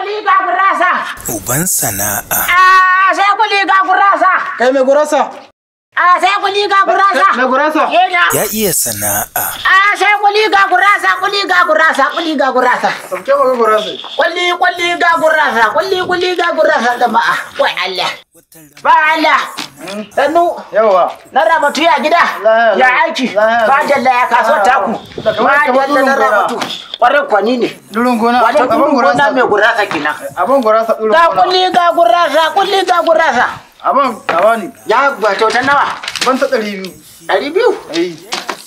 kuli ga gurasa. Uban sana'a. Sai kuli ga gurasa. Kai mai gurasa? Sai kuli ga gurasa. Mai gurasa? Ya iya sana'a. Sai kuli ga gurasa, kuli ga gurasa, kuli ga gurasa. Sauke maka gurasa. Kuli ga gurasa, kuli ga gurasa jama'a. Wai Allah. Ba Allah. Sannu. Yawa. Na Ramatu ya gida. Ya aiki. Ba jalla ya kaso taku. Ba jalla na Ramatu. Kwarai kwani ne. Durin gona. Wato durin gona mai gurasa kenan. Abin gurasa durin Ga gona. kuli ga gurasa. Abin abani. Ya ba kyautar nawa? Ban ta 200. 200? Eh.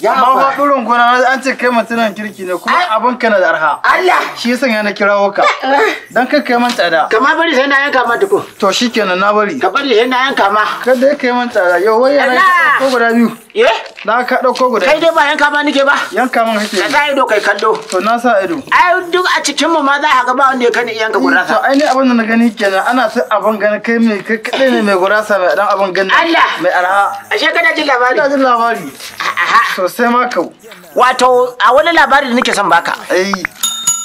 Ya Amma ba. fa durin gona an ce kai mutumin kirki ne kuma abin kana da arha. Allah. Shi yasa ya na kirawo ka. Dan kai man tsada. Kama bari sai na yanka ma tuko. To shikenan na bari. Ka bari sai na yanka ma. Kada ya kai man tsada. Yau wai yana Allah. ko guda biyu. Na ka dauko guda. Kai dai ba yanka ma nike ba. Yanka man Ka kake. sa ido kai kallo. To na sa ido. Ai duk a cikin mu ma za ka ga ba wanda ya kani yanka To gurasa. ai ne abin da na gani kenan ana sai abin gani kai mai kai kadai ne mai gurasa mai dan abin gani. Allah. Mai arha. Ashe kana jin labari? Ina jin labari. Aha. Sosai ma kau. Wato a wani labari da nake son baka. Ai.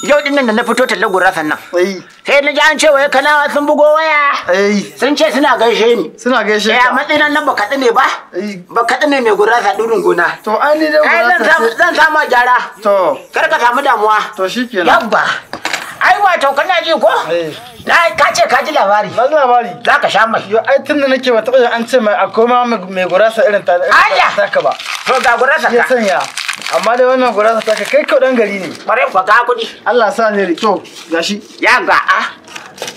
Yau din nan da na fito tallar gurasan nan. Ai. Sai na ji an ce wai kanawa sun bugo waya. Ai. Sun ce suna gaishe ni. Suna gaishe A ka. matsayin nan ba kaɗi ne ba. Ai. Ba kaɗi ne mai gurasa ɗurin gona. To an ni da Ai gurasa. zan samu gyara. To. Kar ka samu damuwa. To shikenan. Yabba. Ai wato kana ji ko? Ai. Na ka ce ka ji labari. Na ji labari. Za ka sha mai. Yo ai tun da nake ba taɓa an ce mai akwai ma mai gurasa irin ta. Allah. Ka ba. To ga gurasa Ya ka. sanya. Amma dai wannan gurasa ta kai kau dan gari ne. Bare kwa ga kuɗi. Allah sa ne to gashi. Ya ga a.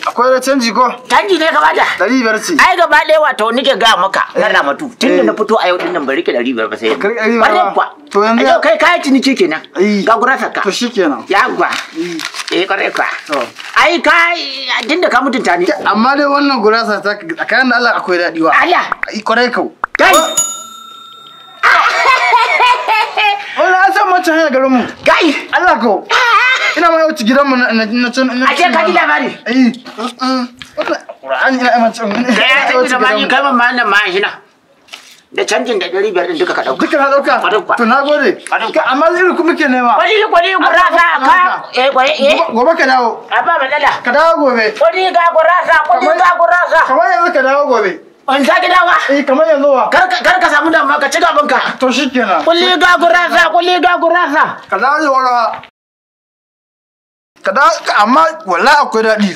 Akwai da canji ko? Canji ne ka bada. 500 ce. Ai gaba ɗaya wato nike ga maka na Ramatu. Tunda na fito a yau din nan bari ki 500 ba sai. Kar 500 Bare ba. kwa. To yanzu Yau kai kai ciniki kenan. Ai. Ga gurasa ka. To shikenan. Ya gwa. Kare kwa. Ai kai tunda ka mutunta ni. Amma dai wannan gurasa ta tsakanin da Allah akwai daɗi wa. Allah. Ai kwarai kau. Kai. Wannan an san mace hanya garin mu. Kai. Allah ko. Ina ma yau gidan mu na can. Ake ka ji labari. Ai. Qur'ani ina ai mace. Da ya tafi da mani kai man nan ma shi na. Da canjin da 500 din duka ka dauka. Duka na dauka. To na gode. Amma irin ku muke nema. Kwali gurasa ka. Gobe ka dawo. Abba madala. Ka dawo gobe. Kwali ga gurasa. Kamar yanzu ka dawo gobe. An sake dawa. Kamar yanzu wa. Kar ka samu damuwa ka ci gaban ka. To shikenan. Kwali ga gurasa. Ka dawo da warawa. Ka dawo amma wallahi akwai daɗi.